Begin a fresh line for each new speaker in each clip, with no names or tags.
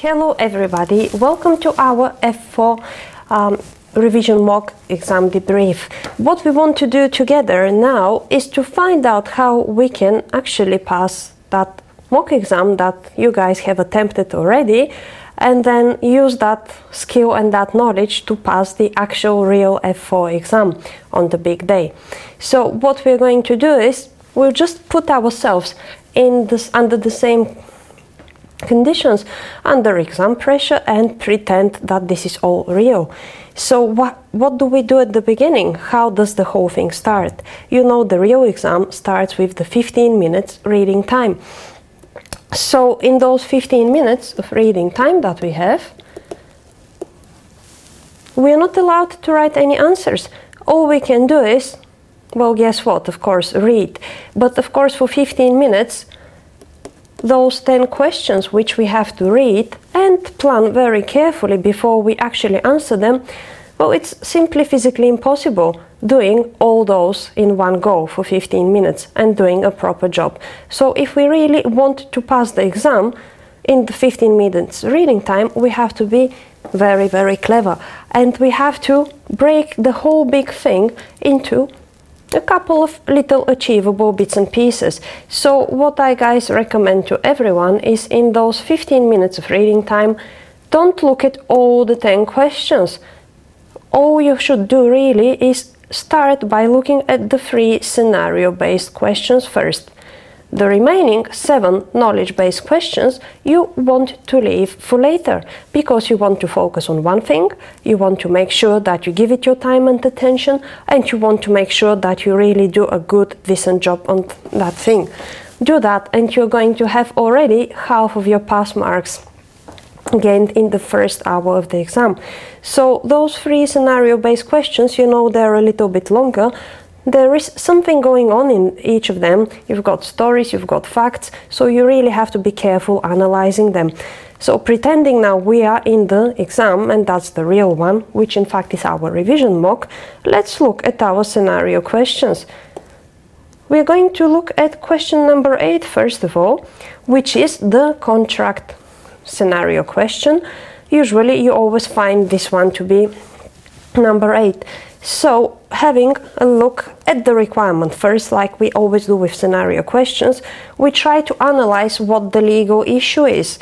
Hello everybody, welcome to our F4 revision mock exam debrief. What we want to do together now is to find out how we can actually pass that mock exam that you guys have attempted already, and then use that skill and that knowledge to pass the actual real F4 exam on the big day. So what we're going to do is we'll just put ourselves in this under the same conditions, under exam pressure, and pretend that this is all real. So what do we do at the beginning? How does the whole thing start? You know, the real exam starts with the 15 minutes reading time. So in those 15 minutes of reading time that we have, we are not allowed to write any answers. All we can do is, well, guess what? Of course, read. But of course, for 15 minutes, those 10 questions which we have to read and plan very carefully before we actually answer them, well, it's simply physically impossible doing all those in one go for 15 minutes and doing a proper job. So if we really want to pass the exam in the 15 minutes reading time, we have to be very, very clever, and we have to break the whole big thing into a couple of little achievable bits and pieces. So what I guys recommend to everyone is, in those 15 minutes of reading time, don't look at all the 10 questions. All you should do really is start by looking at the 3 scenario-based questions first. The remaining 7 knowledge-based questions you want to leave for later, because you want to focus on one thing, you want to make sure that you give it your time and attention, and you want to make sure that you really do a good, decent job on that thing. Do that and you're going to have already half of your pass marks gained in the first hour of the exam. So those 3 scenario-based questions, you know, they're a little bit longer. There is something going on in each of them. You've got stories, you've got facts, so you really have to be careful analyzing them. So pretending now we are in the exam, and that's the real one, which in fact is our revision mock, let's look at our scenario questions. We're going to look at question number 8 first of all, which is the contract scenario question. Usually you always find this one to be number 8. So, having a look at the requirement first, like we always do with scenario questions, we try to analyze what the legal issue is.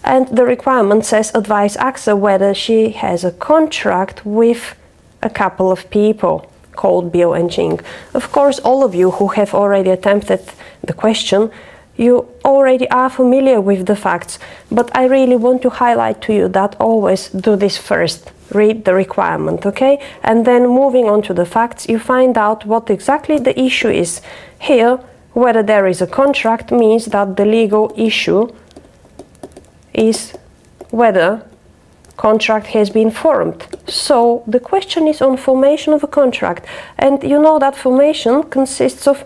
And the requirement says advise ACCA whether she has a contract with a couple of people called Bill and Jing. Of course, all of you who have already attempted the question, you already are familiar with the facts, but I really want to highlight to you that always do this first. Read the requirement, okay? And then moving on to the facts, you find out what exactly the issue is. Here, whether there is a contract means that the legal issue is whether contract has been formed. So the question is on formation of a contract, and you know that formation consists of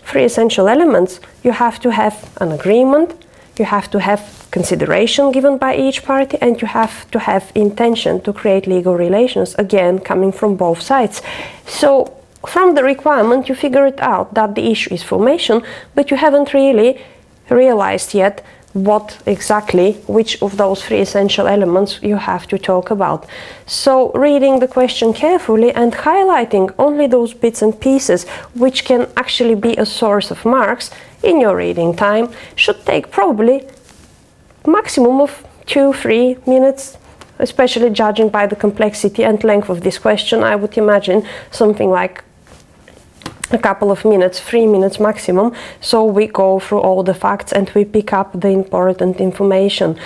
3 essential elements. You have to have an agreement, you have to have consideration given by each party, and you have to have intention to create legal relations, again coming from both sides. So from the requirement you figure it out that the issue is formation, but you haven't really realized yet what exactly, which of those 3 essential elements you have to talk about. So reading the question carefully and highlighting only those bits and pieces which can actually be a source of marks in your reading time should take probably maximum of 2-3 minutes, especially judging by the complexity and length of this question. I would imagine something like a couple of minutes, 3 minutes maximum. So we go through all the facts and we pick up the important information.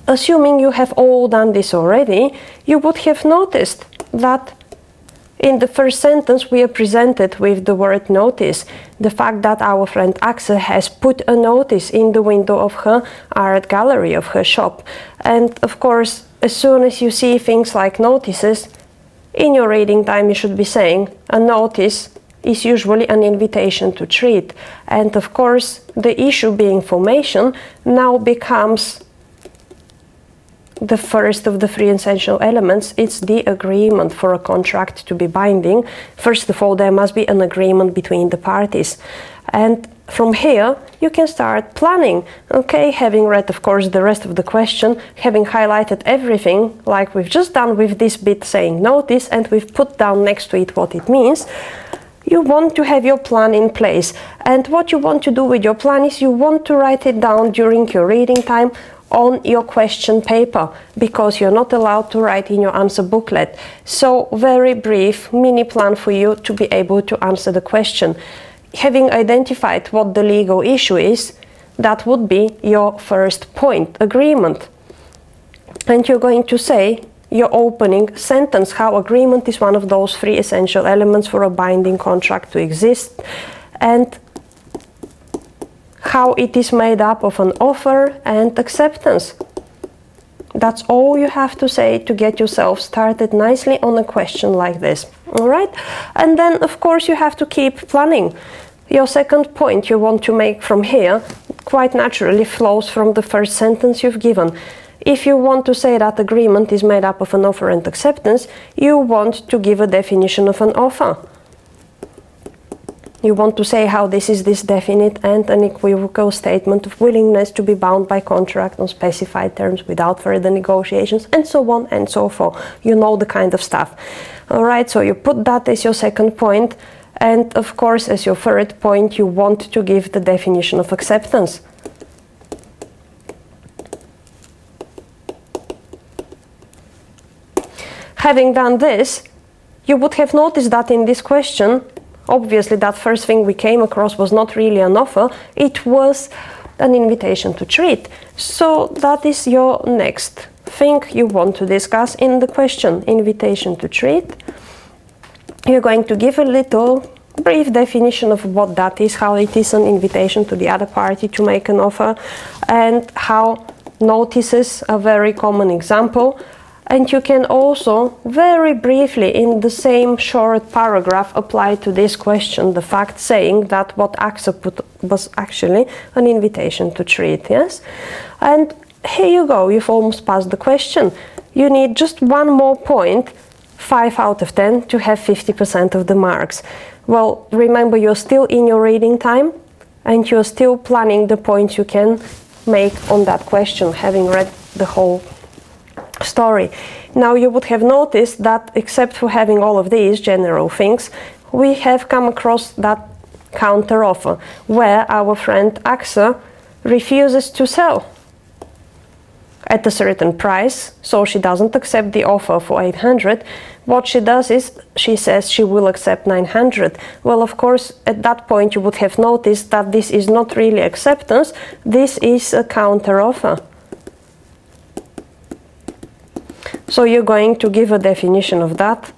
Assuming you have all done this already, you would have noticed that in the first sentence we are presented with the word notice, the fact that our friend ACCA has put a notice in the window of her art gallery, of her shop. And of course, as soon as you see things like notices, in your reading time you should be saying a notice is usually an invitation to treat. And of course, the issue being formation now becomes the first of the 3 essential elements. It's the agreement for a contract to be binding. First of all, there must be an agreement between the parties. And from here, you can start planning. Okay, having read, of course, the rest of the question, having highlighted everything, like we've just done with this bit saying notice, and we've put down next to it what it means, you want to have your plan in place. And what you want to do with your plan is you want to write it down during your reading time on your question paper, because you're not allowed to write in your answer booklet. So, very brief mini plan for you to be able to answer the question. Having identified what the legal issue is, that would be your first point, agreement. And you're going to say your opening sentence, how agreement is one of those 3 essential elements for a binding contract to exist, and how it is made up of an offer and acceptance. That's all you have to say to get yourself started nicely on a question like this. Alright? And then, of course, you have to keep planning. Your second point you want to make from here quite naturally flows from the first sentence you've given. If you want to say that agreement is made up of an offer and acceptance, you want to give a definition of an offer. You want to say how this is this definite and unequivocal statement of willingness to be bound by contract on specified terms without further negotiations, and so on and so forth. You know the kind of stuff. Alright, so you put that as your second point, and of course as your third point you want to give the definition of acceptance. Having done this, you would have noticed that in this question, obviously that first thing we came across was not really an offer, it was an invitation to treat. So that is your next thing you want to discuss in the question, invitation to treat. You're going to give a little brief definition of what that is, how it is an invitation to the other party to make an offer, and how notices are a very common example. And you can also very briefly in the same short paragraph apply to this question the fact saying that what ACCA put was actually an invitation to treat, yes? And here you go, you've almost passed the question. You need just one more point, 5 out of 10, to have 50% of the marks. Well, remember, you're still in your reading time and you're still planning the points you can make on that question, having read the whole story. Now you would have noticed that except for having all of these general things, we have come across that counter offer where our friend ACCA refuses to sell at a certain price, so she doesn't accept the offer for 800. What she does is she says she will accept 900. Well, of course, at that point you would have noticed that this is not really acceptance, this is a counter offer. So you're going to give a definition of that,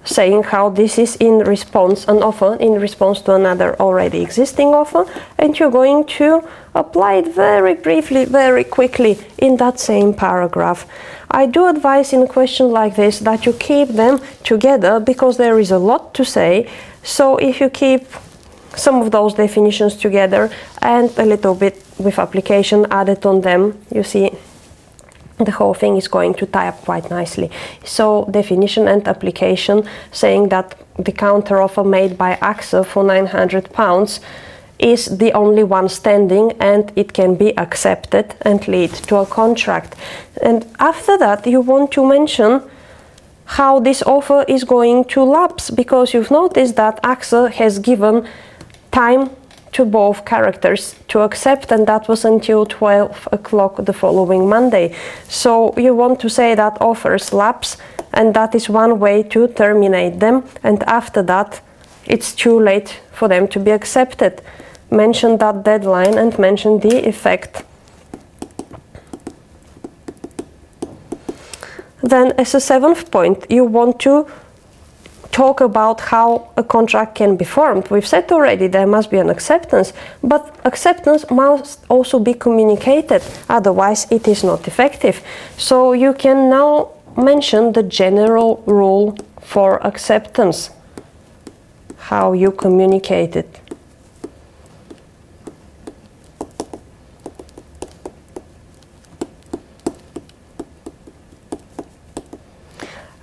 saying how this is in response, an offer in response to another already existing offer, and you're going to apply it very briefly, very quickly in that same paragraph. I do advise in a question like this that you keep them together because there is a lot to say. So if you keep some of those definitions together and a little bit with application added on them, you see, the whole thing is going to tie up quite nicely. So definition and application saying that the counter offer made by ACCA for £900 is the only one standing and it can be accepted and lead to a contract. And after that you want to mention how this offer is going to lapse, because you've noticed that ACCA has given time to both characters to accept, and that was until 12 o'clock the following Monday. So you want to say that offers lapse, and that is one way to terminate them, and after that it's too late for them to be accepted. Mention that deadline and mention the effect. Then as a seventh point, you want to talk about how a contract can be formed. We've said already there must be an acceptance, but acceptance must also be communicated, otherwise it is not effective. So you can now mention the general rule for acceptance, how you communicate it.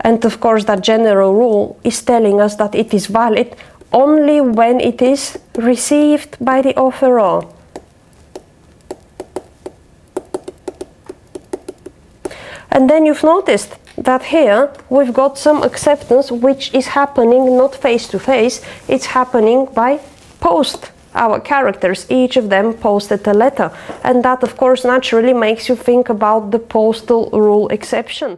And of course that general rule is telling us that it is valid only when it is received by the offeror. And then you've noticed that here we've got some acceptance which is happening not face to face, it's happening by post. Our characters, each of them posted a letter, and that of course naturally makes you think about the postal rule exception.